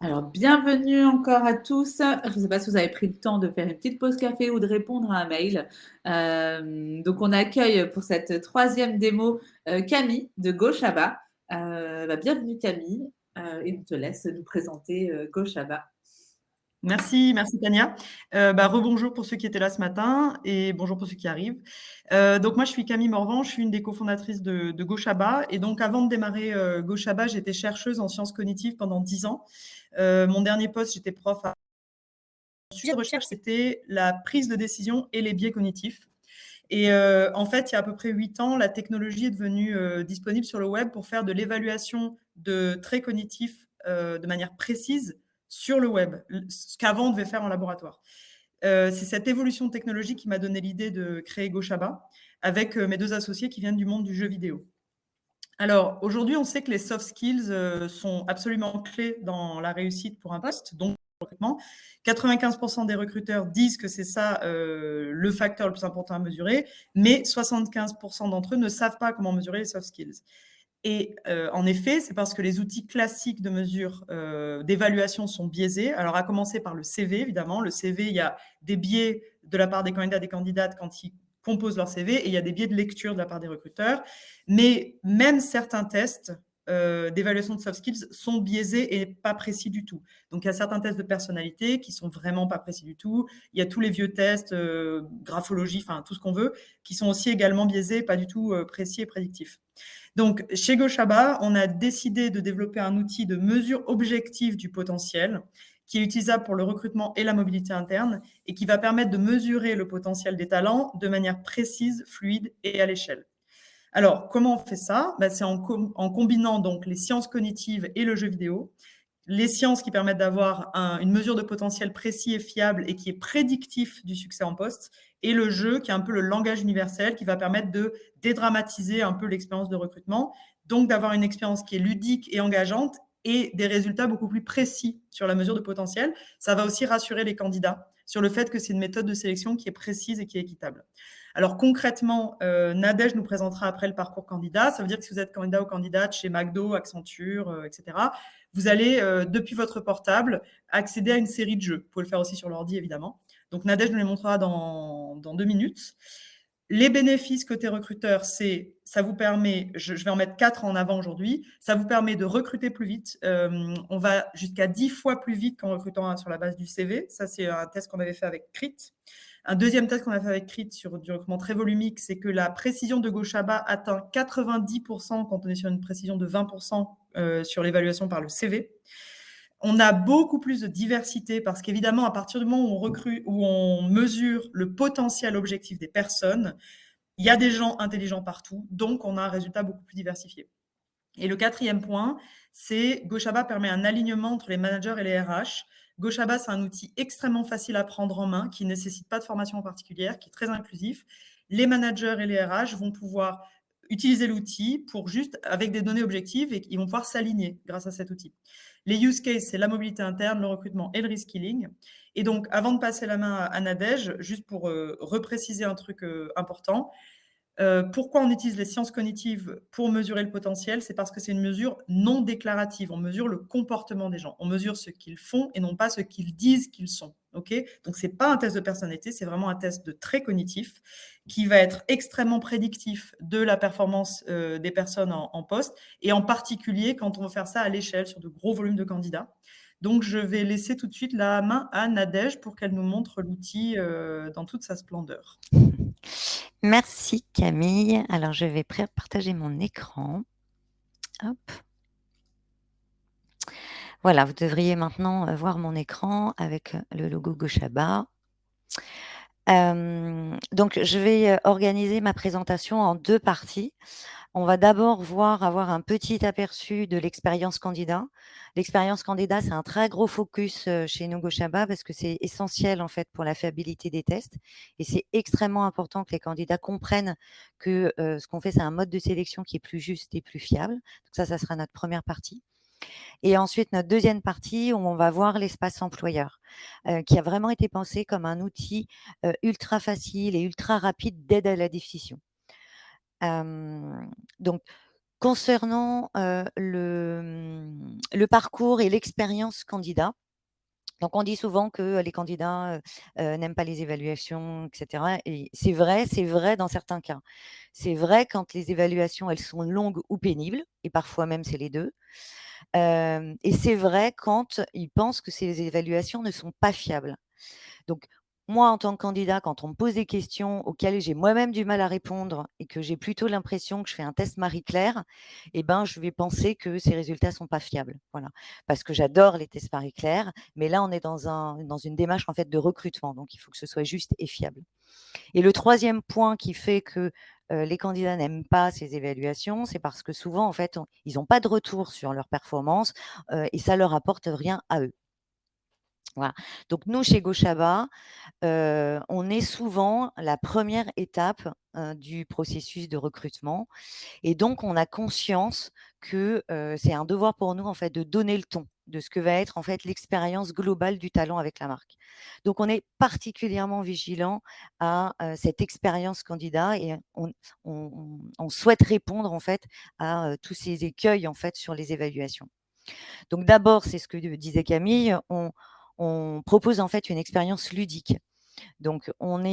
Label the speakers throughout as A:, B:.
A: Alors, bienvenue encore à tous. Je ne sais pas si vous avez pris le temps de faire une petite pause café ou de répondre à un mail. Donc, on accueille pour cette troisième démo Camille de Gochaba. Bienvenue Camille et on te laisse nous présenter Gochaba.
B: Merci Tania. Rebonjour pour ceux qui étaient là ce matin et bonjour pour ceux qui arrivent. Donc moi, je suis Camille Morvan, je suis une des cofondatrices de Gochaba. Et donc, avant de démarrer Gochaba, j'étais chercheuse en sciences cognitives pendant 10 ans. Mon dernier poste, j'étais prof. Mon sujet de recherche, c'était la prise de décision et les biais cognitifs. Et en fait, il y a à peu près 8 ans, la technologie est devenue disponible sur le web pour faire de l'évaluation de traits cognitifs de manière précise sur le web, ce qu'avant on devait faire en laboratoire. C'est cette évolution technologique qui m'a donné l'idée de créer Gochaba avec mes deux associés qui viennent du monde du jeu vidéo. Alors, aujourd'hui, on sait que les soft skills sont absolument clés dans la réussite pour un poste, donc le recrutement. 95% des recruteurs disent que c'est ça le facteur le plus important à mesurer, mais 75% d'entre eux ne savent pas comment mesurer les soft skills. Et en effet, c'est parce que les outils classiques de mesure d'évaluation sont biaisés. Alors, à commencer par le CV, évidemment. Le CV, il y a des biais de la part des candidats et des candidates quand ils composent leur CV et il y a des biais de lecture de la part des recruteurs. Mais même certains tests d'évaluation de soft skills sont biaisés et pas précis du tout. Donc, il y a certains tests de personnalité qui sont vraiment pas précis du tout. Il y a tous les vieux tests, graphologie, enfin, tout ce qu'on veut, qui sont aussi également biaisés, pas du tout précis et prédictifs. Donc, chez Gochaba, on a décidé de développer un outil de mesure objective du potentiel qui est utilisable pour le recrutement et la mobilité interne et qui va permettre de mesurer le potentiel des talents de manière précise, fluide et à l'échelle. Alors, comment on fait ça? C'est en combinant donc les sciences cognitives et le jeu vidéo. Les sciences qui permettent d'avoir une mesure de potentiel précis et fiable et qui est prédictif du succès en poste, et le jeu qui est un peu le langage universel qui va permettre de dédramatiser un peu l'expérience de recrutement, donc d'avoir une expérience qui est ludique et engageante et des résultats beaucoup plus précis sur la mesure de potentiel. Ça va aussi rassurer les candidats sur le fait que c'est une méthode de sélection qui est précise et qui est équitable. Alors concrètement, Nadège nous présentera après le parcours candidat. Ça veut dire que si vous êtes candidat ou candidate chez McDo, Accenture, etc., vous allez, depuis votre portable, accéder à une série de jeux. Vous pouvez le faire aussi sur l'ordi, évidemment. Donc Nadège nous les montrera dans 2 minutes. Les bénéfices côté recruteur, c'est ça vous permet, je vais en mettre 4 en avant aujourd'hui, ça vous permet de recruter plus vite. On va jusqu'à 10 fois plus vite qu'en recrutant sur la base du CV. Ça, c'est un test qu'on avait fait avec Crit. Un deuxième test qu'on a fait avec Crit sur du recrutement très volumique, c'est que la précision de Gochaba atteint 90% quand on est sur une précision de 20% sur l'évaluation par le CV. On a beaucoup plus de diversité parce qu'évidemment, à partir du moment où on recrute, où on mesure le potentiel objectif des personnes, il y a des gens intelligents partout, donc on a un résultat beaucoup plus diversifié. Et le quatrième point, c'est Gochaba permet un alignement entre les managers et les RH. Gochaba, c'est un outil extrêmement facile à prendre en main, qui ne nécessite pas de formation particulière, qui est très inclusif. Les managers et les RH vont pouvoir utiliser l'outil pour juste avec des données objectives et ils vont pouvoir s'aligner grâce à cet outil. Les use cases, c'est la mobilité interne, le recrutement et le reskilling. Et donc, avant de passer la main à Nadège, juste pour repréciser un truc important, pourquoi on utilise les sciences cognitives pour mesurer le potentiel? C'est parce que c'est une mesure non déclarative. On mesure le comportement des gens. On mesure ce qu'ils font et non pas ce qu'ils disent qu'ils sont. Okay, donc, ce n'est pas un test de personnalité, c'est vraiment un test de traits cognitifs qui va être extrêmement prédictif de la performance des personnes en poste et en particulier quand on veut faire ça à l'échelle sur de gros volumes de candidats. Donc, je vais laisser tout de suite la main à Nadège pour qu'elle nous montre l'outil dans toute sa splendeur.
C: Merci Camille. Alors, je vais partager mon écran. Hop. Voilà, vous devriez maintenant voir mon écran avec le logo Gochaba. Donc, je vais organiser ma présentation en 2 parties. On va d'abord avoir un petit aperçu de l'expérience candidat. L'expérience candidat, c'est un très gros focus chez nous Gochaba parce que c'est essentiel en fait pour la fiabilité des tests et c'est extrêmement important que les candidats comprennent que ce qu'on fait, c'est un mode de sélection qui est plus juste et plus fiable. Donc ça sera notre première partie. Et ensuite, notre deuxième partie, où on va voir l'espace employeur, qui a vraiment été pensé comme un outil ultra facile et ultra rapide d'aide à la décision. Donc, Concernant, le parcours et l'expérience candidat, donc on dit souvent que les candidats, n'aiment pas les évaluations et cetera et c'est vrai dans certains cas. C'est vrai quand les évaluations, elles sont longues ou pénibles et parfois même c'est les 2. Et c'est vrai quand ils pensent que ces évaluations ne sont pas fiables. Donc moi, en tant que candidat, quand on me pose des questions auxquelles j'ai moi-même du mal à répondre et que j'ai plutôt l'impression que je fais un test Marie-Claire, eh ben, je vais penser que ces résultats sont pas fiables. Voilà. Parce que j'adore les tests Marie-Claire, mais là, on est dans une démarche en fait de recrutement, donc il faut que ce soit juste et fiable. Et le troisième point qui fait que les candidats n'aiment pas ces évaluations, c'est parce que souvent, en fait, ils n'ont pas de retour sur leur performance et ça leur apporte rien à eux. Voilà. Donc nous, chez Gochaba, on est souvent la première étape, du processus de recrutement et donc on a conscience que, c'est un devoir pour nous, en fait, de donner le ton de ce que va être, en fait, l'expérience globale du talent avec la marque. Donc on est particulièrement vigilant à, cette expérience candidat et on souhaite répondre, en fait, à, tous ces écueils, en fait, sur les évaluations. Donc d'abord, c'est ce que disait Camille, on propose, en fait, une expérience ludique. Donc on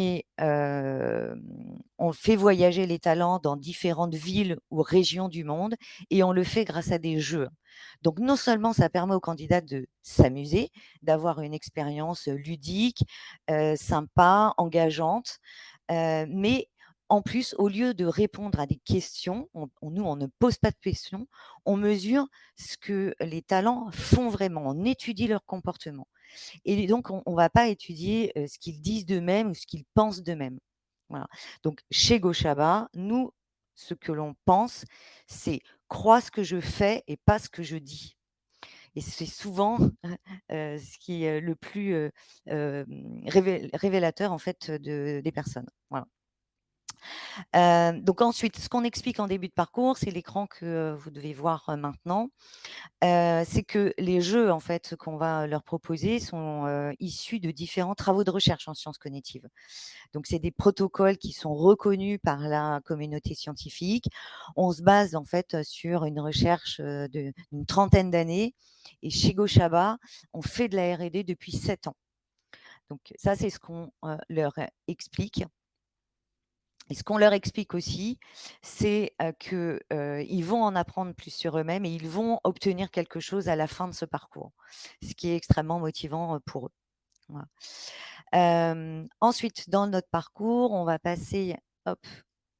C: fait voyager les talents dans différentes villes ou régions du monde et on le fait grâce à des jeux. Donc non seulement ça permet aux candidats de s'amuser, d'avoir une expérience ludique, sympa, engageante, mais en plus, au lieu de répondre à des questions, nous, on ne pose pas de questions, on mesure ce que les talents font vraiment, on étudie leur comportement. Et donc, on ne va pas étudier ce qu'ils disent d'eux-mêmes ou ce qu'ils pensent d'eux-mêmes. Voilà. Donc, chez Gochaba, nous, ce que l'on pense, c'est crois ce que je fais et pas ce que je dis. Et c'est souvent ce qui est le plus révélateur en fait des personnes. Voilà. Donc ensuite, ce qu'on explique en début de parcours, c'est l'écran que vous devez voir maintenant. C'est que les jeux, en fait, qu'on va leur proposer sont, issus de différents travaux de recherche en sciences cognitives. Donc c'est des protocoles qui sont reconnus par la communauté scientifique. On se base, en fait, sur une recherche, d'une trentaine d'années et chez Gochaba, on fait de la R&D depuis 7 ans. Donc ça, c'est ce qu'on, leur explique. Et ce qu'on leur explique aussi, c'est qu'ils vont en apprendre plus sur eux-mêmes et ils vont obtenir quelque chose à la fin de ce parcours, ce qui est extrêmement motivant pour eux. Voilà. Ensuite, dans notre parcours, on va passer, hop,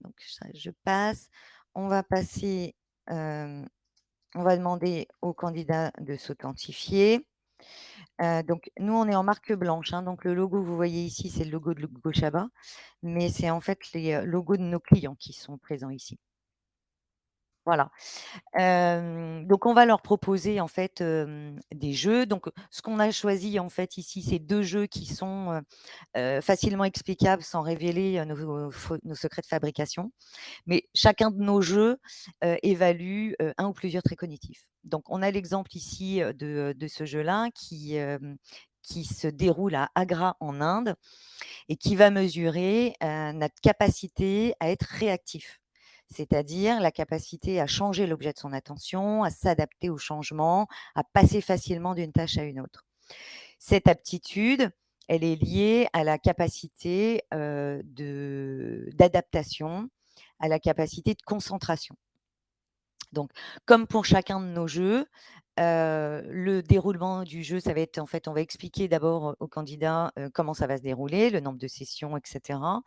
C: donc je passe, on va passer, on va demander aux candidats de s'authentifier. Donc nous, on est en marque blanche, hein, donc le logo que vous voyez ici, c'est le logo de Gochaba, mais c'est en fait les, logos de nos clients qui sont présents ici. Voilà. Donc on va leur proposer en fait, des jeux. Donc ce qu'on a choisi en fait ici, c'est 2 jeux qui sont, facilement explicables sans révéler, nos secrets de fabrication. Mais chacun de nos jeux, évalue, un ou plusieurs traits cognitifs. Donc on a l'exemple ici, de ce jeu-là qui se déroule à Agra en Inde et qui va mesurer, notre capacité à être réactif. C'est-à-dire la capacité à changer l'objet de son attention, à s'adapter au changement, à passer facilement d'une tâche à une autre. Cette aptitude, elle est liée à la capacité, d'adaptation, à la capacité de concentration. Donc, comme pour chacun de nos jeux, le déroulement du jeu, ça va être en fait, on va expliquer d'abord aux candidats, comment ça va se dérouler, le nombre de sessions et cetera.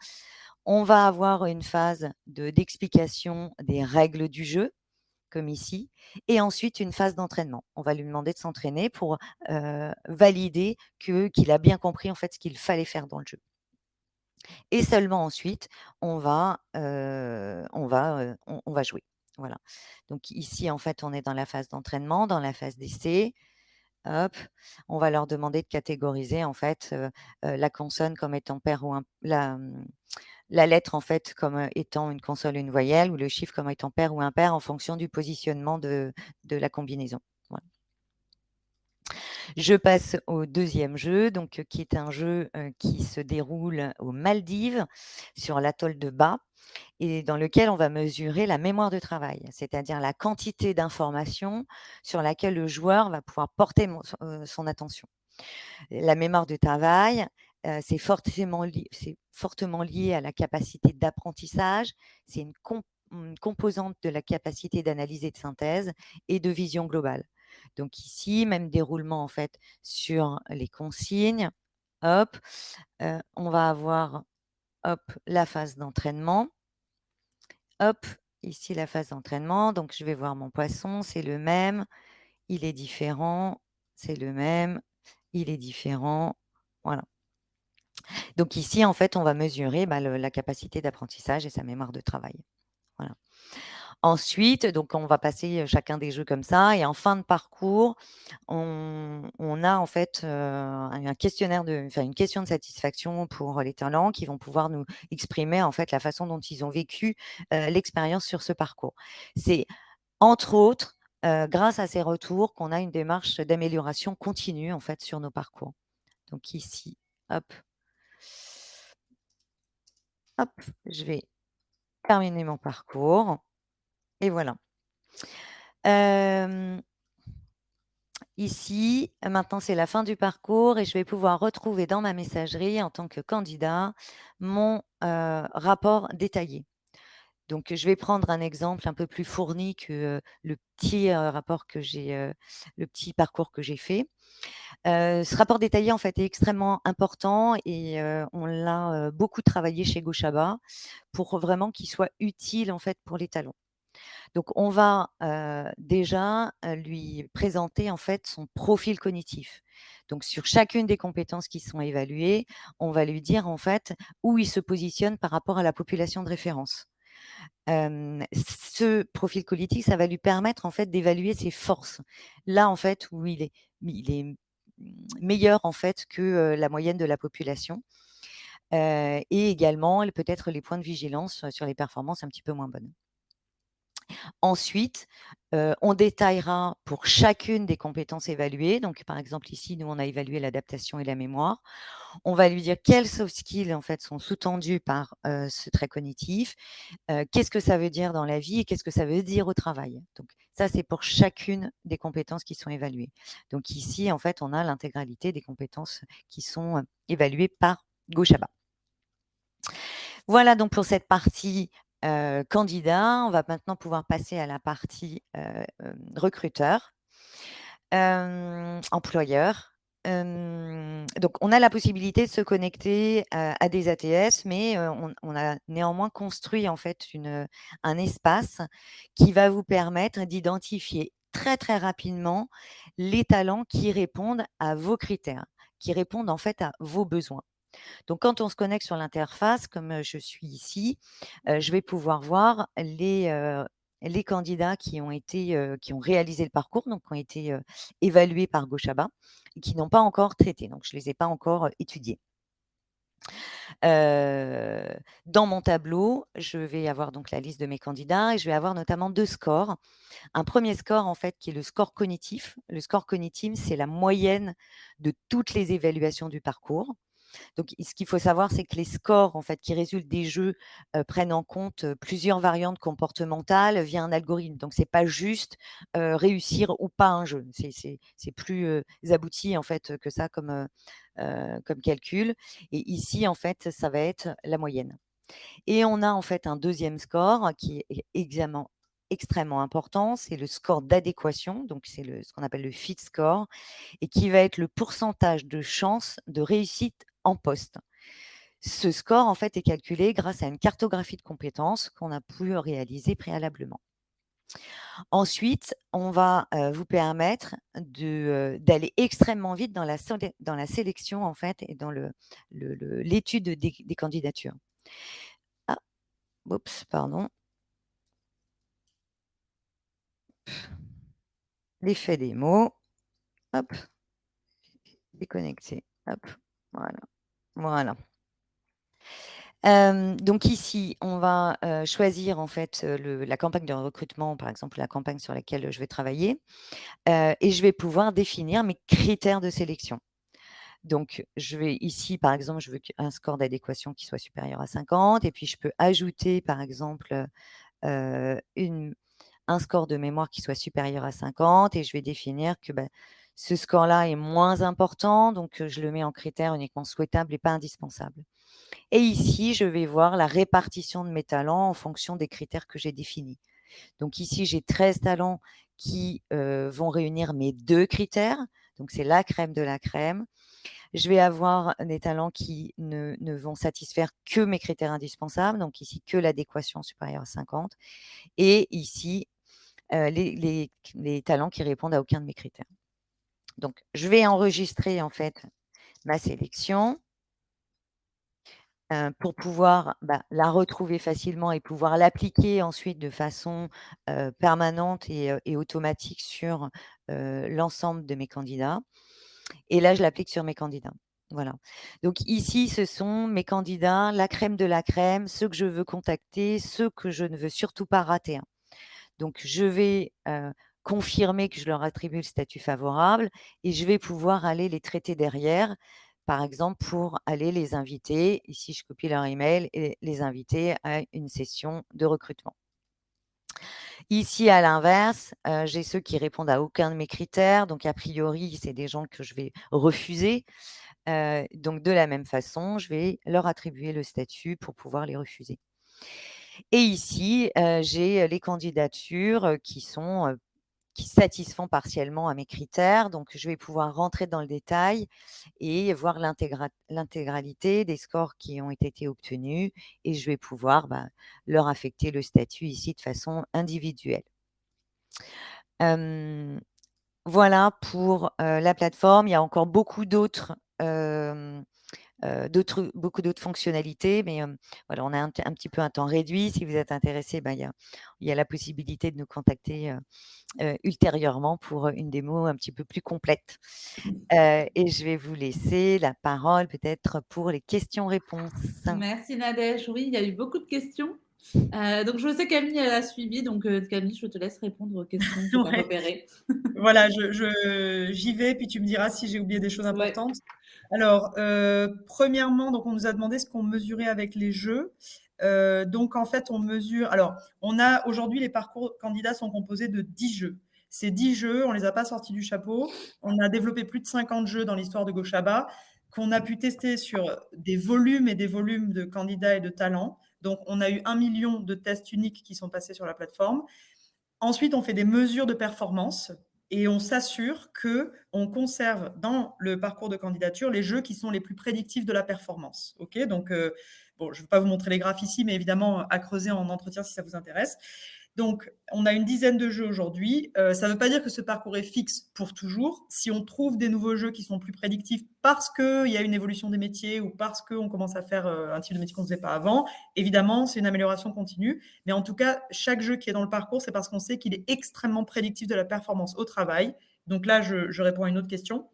C: On va avoir une phase d'explication des règles du jeu, comme ici, et ensuite une phase d'entraînement. On va lui demander de s'entraîner pour, valider qu'il a bien compris en fait ce qu'il fallait faire dans le jeu. Et seulement ensuite, on va jouer. Voilà. Donc ici, en fait, on est dans la phase d'entraînement, dans la phase d'essai. Hop, on va leur demander de catégoriser en fait, la consonne comme étant paire ou la lettre en fait comme, étant une consonne ou une voyelle ou le chiffre comme étant pair ou impair en fonction du positionnement de la combinaison. Voilà. Je passe au deuxième jeu, donc qui est un jeu, qui se déroule aux Maldives, sur l'atoll de Ba et dans lequel on va mesurer la mémoire de travail, c'est-à-dire la quantité d'informations sur laquelle le joueur va pouvoir porter son attention. La mémoire de travail, c'est fortement lié à la capacité d'apprentissage. C'est une composante de la capacité d'analyse et de synthèse et de vision globale. Donc ici, même déroulement en fait sur les consignes. Hop, on va avoir, hop, la phase d'entraînement. Hop, ici la phase d'entraînement. Donc je vais voir mon poisson, c'est le même, il est différent, c'est le même, il est différent. Voilà. Donc ici, en fait, on va mesurer, bah, la capacité d'apprentissage et sa mémoire de travail. Voilà. Ensuite, donc on va passer, chacun des jeux comme ça et en fin de parcours, on a en fait, un questionnaire une question de satisfaction pour les talents qui vont pouvoir nous exprimer en fait la façon dont ils ont vécu, l'expérience sur ce parcours. C'est entre autres, grâce à ces retours qu'on a une démarche d'amélioration continue en fait sur nos parcours. Donc ici, hop. Hop, je vais terminer mon parcours et voilà. Hem, Ici, maintenant, c'est la fin du parcours et je vais pouvoir retrouver dans ma messagerie, en tant que candidat, mon, rapport détaillé. Donc, je vais prendre un exemple un peu plus fourni que, le petit, rapport que j'ai, le petit parcours que j'ai fait. Ce rapport détaillé, en fait, est extrêmement important et on l'a, beaucoup travaillé chez Gauchaba pour vraiment qu'il soit utile, en fait, pour les talents. Donc on va, déjà, lui présenter, en fait, son profil cognitif. Donc sur chacune des compétences qui sont évaluées, on va lui dire, en fait, où il se positionne par rapport à la population de référence. Ce profil cognitif, ça va lui permettre, en fait, d'évaluer ses forces. Là, en fait, où il est meilleur, en fait, que, la moyenne de la population, et également peut-être les points de vigilance, sur les performances un petit peu moins bonnes. Ensuite, on détaillera pour chacune des compétences évaluées. Donc, par exemple, ici, nous, on a évalué l'adaptation et la mémoire. On va lui dire quels soft skills, en fait, sont sous-tendus par, ce trait cognitif. Qu'est-ce que ça veut dire dans la vie et qu'est-ce que ça veut dire au travail? Donc ça, c'est pour chacune des compétences qui sont évaluées. Donc ici, en fait, on a l'intégralité des compétences qui sont, évaluées par Gauchaba. Voilà donc pour cette partie, candidat. On va maintenant pouvoir passer à la partie, recruteur, employeur. Donc on a la possibilité de se connecter, à des ATS, mais on a néanmoins construit en fait un espace qui va vous permettre d'identifier très, très rapidement les talents qui répondent à vos critères, qui répondent en fait à vos besoins. Donc, quand on se connecte sur l'interface, comme je suis ici, je vais pouvoir voir les candidats qui ont réalisé le parcours, donc qui ont été évalués par Gauchaba et qui n'ont pas encore traité. Donc, je ne les ai pas encore étudiés. Dans mon tableau, je vais avoir donc la liste de mes candidats et je vais avoir notamment 2 scores. Un premier score, en fait, qui est le score cognitif. Le score cognitif, c'est la moyenne de toutes les évaluations du parcours. Donc, ce qu'il faut savoir, c'est que les scores, en fait, qui résultent des jeux, prennent en compte, plusieurs variantes comportementales via un algorithme. Donc, c'est pas juste, réussir ou pas un jeu. C'est plus, abouti, en fait, que ça comme calcul et ici, en fait, ça va être la moyenne et on a, en fait, un deuxième score qui est extrêmement important, c'est le score d'adéquation, donc c'est ce qu'on appelle le fit score et qui va être le pourcentage de chances de réussite en poste. Ce score, en fait, est calculé grâce à une cartographie de compétences qu'on a pu réaliser préalablement. Ensuite, on va, vous permettre d'aller extrêmement vite dans la sélection, en fait, et dans l'étude des candidatures. Ah, oups, pardon. L'effet des mots. Hop, déconnecter. Hop, voilà, voilà. Donc ici, on va choisir en fait la campagne de recrutement, par exemple la campagne sur laquelle je vais travailler, et je vais pouvoir définir mes critères de sélection. Donc, je vais ici, par exemple, je veux un score d'adéquation qui soit supérieur à 50, et puis je peux ajouter, par exemple, un score de mémoire qui soit supérieur à 50, et je vais définir que ce score-là est moins important, donc je le mets en critère uniquement souhaitable et pas indispensable. Et ici, je vais voir la répartition de mes talents en fonction des critères que j'ai définis. Donc ici, j'ai 13 talents qui vont réunir mes 2 critères. Donc c'est la crème de la crème. Je vais avoir des talents qui ne vont satisfaire que mes critères indispensables. Donc ici, que l'adéquation supérieure à 50. Et ici, les talents qui répondent à aucun de mes critères. Donc, je vais enregistrer en fait ma sélection pour pouvoir la retrouver facilement et pouvoir l'appliquer ensuite de façon permanente et automatique sur l'ensemble de mes candidats. Et là, je l'applique sur mes candidats. Voilà. Donc ici, ce sont mes candidats, la crème de la crème, ceux que je veux contacter, ceux que je ne veux surtout pas rater, hein. Donc, je vais confirmer que je leur attribue le statut favorable et je vais pouvoir aller les traiter derrière, par exemple, pour aller les inviter, ici je copie leur email, et les inviter à une session de recrutement. Ici, à l'inverse, j'ai ceux qui répondent à aucun de mes critères, donc a priori, c'est des gens que je vais refuser. Donc, de la même façon, je vais leur attribuer le statut pour pouvoir les refuser. Et ici, j'ai les candidatures qui satisfont partiellement à mes critères. Donc, je vais pouvoir rentrer dans le détail et voir l'intégralité des scores qui ont été obtenus, et je vais pouvoir leur affecter le statut ici de façon individuelle. Voilà pour la plateforme. Il y a encore beaucoup d'autres beaucoup d'autres fonctionnalités, mais voilà, on a un petit peu un temps réduit. Si vous êtes intéressé, il y a la possibilité de nous contacter ultérieurement pour une démo un petit peu plus complète. Et je vais vous laisser la parole peut-être pour les questions-réponses.
A: Merci Nadège. Oui, il y a eu beaucoup de questions. Donc, je sais Camille a suivi. Donc, Camille, je te laisse répondre aux questions que tu as repérées.
B: Voilà, j'y vais, puis tu me diras si j'ai oublié des choses importantes. Ouais. Alors, premièrement, donc on nous a demandé ce qu'on mesurait avec les jeux. Donc, en fait, on mesure… Alors, aujourd'hui, les parcours candidats sont composés de 10 jeux. Ces 10 jeux, on ne les a pas sortis du chapeau. On a développé plus de 50 jeux dans l'histoire de Gochaba qu'on a pu tester sur des volumes et des volumes de candidats et de talents. Donc, on a eu 1 million de tests uniques qui sont passés sur la plateforme. Ensuite, on fait des mesures de performance et on s'assure qu'on conserve dans le parcours de candidature les jeux qui sont les plus prédictifs de la performance. Okay, donc, je ne vais pas vous montrer les graphes ici, mais évidemment, à creuser en entretien si ça vous intéresse. Donc, on a une dizaine de jeux aujourd'hui. Ça ne veut pas dire que ce parcours est fixe pour toujours. Si on trouve des nouveaux jeux qui sont plus prédictifs parce qu'il y a une évolution des métiers ou parce qu'on commence à faire un type de métier qu'on ne faisait pas avant, évidemment, c'est une amélioration continue. Mais en tout cas, chaque jeu qui est dans le parcours, c'est parce qu'on sait qu'il est extrêmement prédictif de la performance au travail. Donc là, je réponds à une autre question.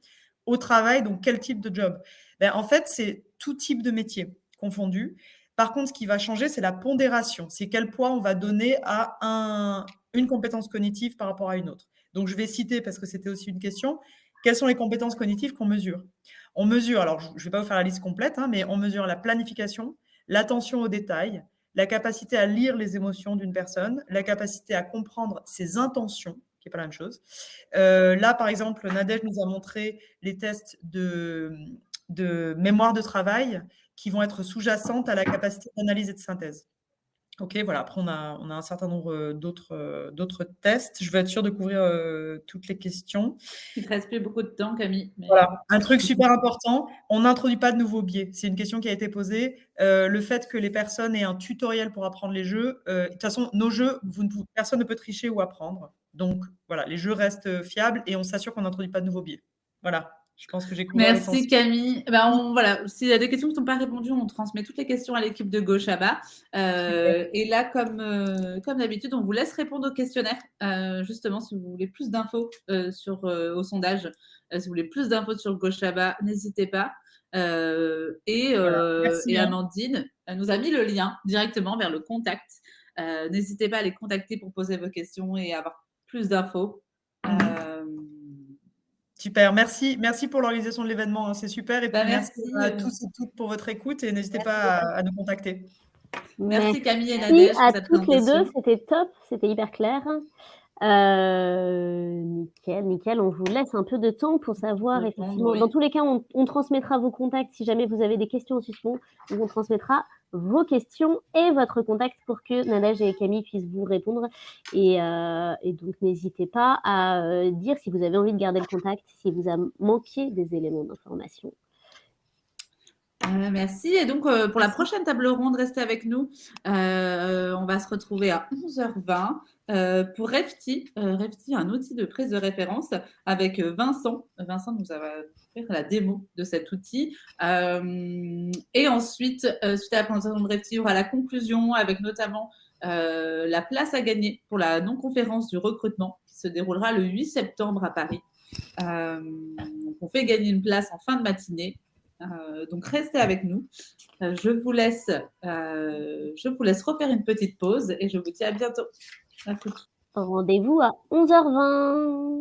B: Au travail, donc quel type de job ? En fait, c'est tout type de métier confondu. Par contre, ce qui va changer, c'est la pondération. C'est quel poids on va donner à une compétence cognitive par rapport à une autre. Donc, je vais citer, parce que c'était aussi une question, quelles sont les compétences cognitives qu'on mesure ? On mesure, alors je ne vais pas vous faire la liste complète, mais on mesure la planification, l'attention aux détails, la capacité à lire les émotions d'une personne, la capacité à comprendre ses intentions, qui n'est pas la même chose. Là, par exemple, Nadège nous a montré les tests de mémoire de travail qui vont être sous-jacentes à la capacité d'analyse et de synthèse. Ok, voilà. Après, on a un certain nombre d'autres tests. Je veux être sûre de couvrir toutes les questions.
A: Il ne te reste plus beaucoup de temps, Camille. Mais…
B: Voilà. Un truc super important, on n'introduit pas de nouveaux biais. C'est une question qui a été posée. Le fait que les personnes aient un tutoriel pour apprendre les jeux, de toute façon, nos jeux, personne ne peut tricher ou apprendre. Donc, voilà, les jeux restent fiables et on s'assure qu'on n'introduit pas de nouveaux biais. Voilà. Je pense que j'ai couvert l'essentiel.
A: Merci Camille. Voilà, s'il y a des questions qui ne sont pas répondues, on transmet toutes les questions à l'équipe de Gochaba. Et là, comme d'habitude, on vous laisse répondre au questionnaire. Justement, si vous voulez plus d'infos au sondage, si vous voulez plus d'infos sur Gochaba, n'hésitez pas. Et
B: Merci,
A: Amandine, nous a mis le lien directement vers le contact. N'hésitez pas à les contacter pour poser vos questions et avoir plus d'infos.
B: Super, merci pour l'organisation de l'événement, hein, c'est super. Et puis merci à tous et toutes pour votre écoute et n'hésitez pas à nous contacter.
A: Merci Camille et Nadège pour
D: à
A: cette
D: toutes les
A: présentation.
D: deux, c'était top, c'était hyper clair. Nickel, on vous laisse un peu de temps pour savoir effectivement. Dans tous les cas, on transmettra vos contacts si jamais vous avez des questions en suspens. On transmettra vos questions et votre contact pour que Nadège et Camille puissent vous répondre. Et donc, n'hésitez pas à dire si vous avez envie de garder le contact, si vous a manqué des éléments d'information.
A: Merci. Et donc, pour la prochaine table ronde, restez avec nous. On va se retrouver à 11h20 pour Refti. Refti, un outil de prise de référence avec Vincent. Vincent nous va faire la démo de cet outil. Et ensuite, suite à la présentation de Refti, il y aura la conclusion avec notamment la place à gagner pour la non-conférence du recrutement qui se déroulera le 8 septembre à Paris. Donc on fait gagner une place en fin de matinée. Donc restez avec nous. Je vous laisse refaire une petite pause et je vous dis à bientôt. À toutes.
D: Rendez-vous à 11h20.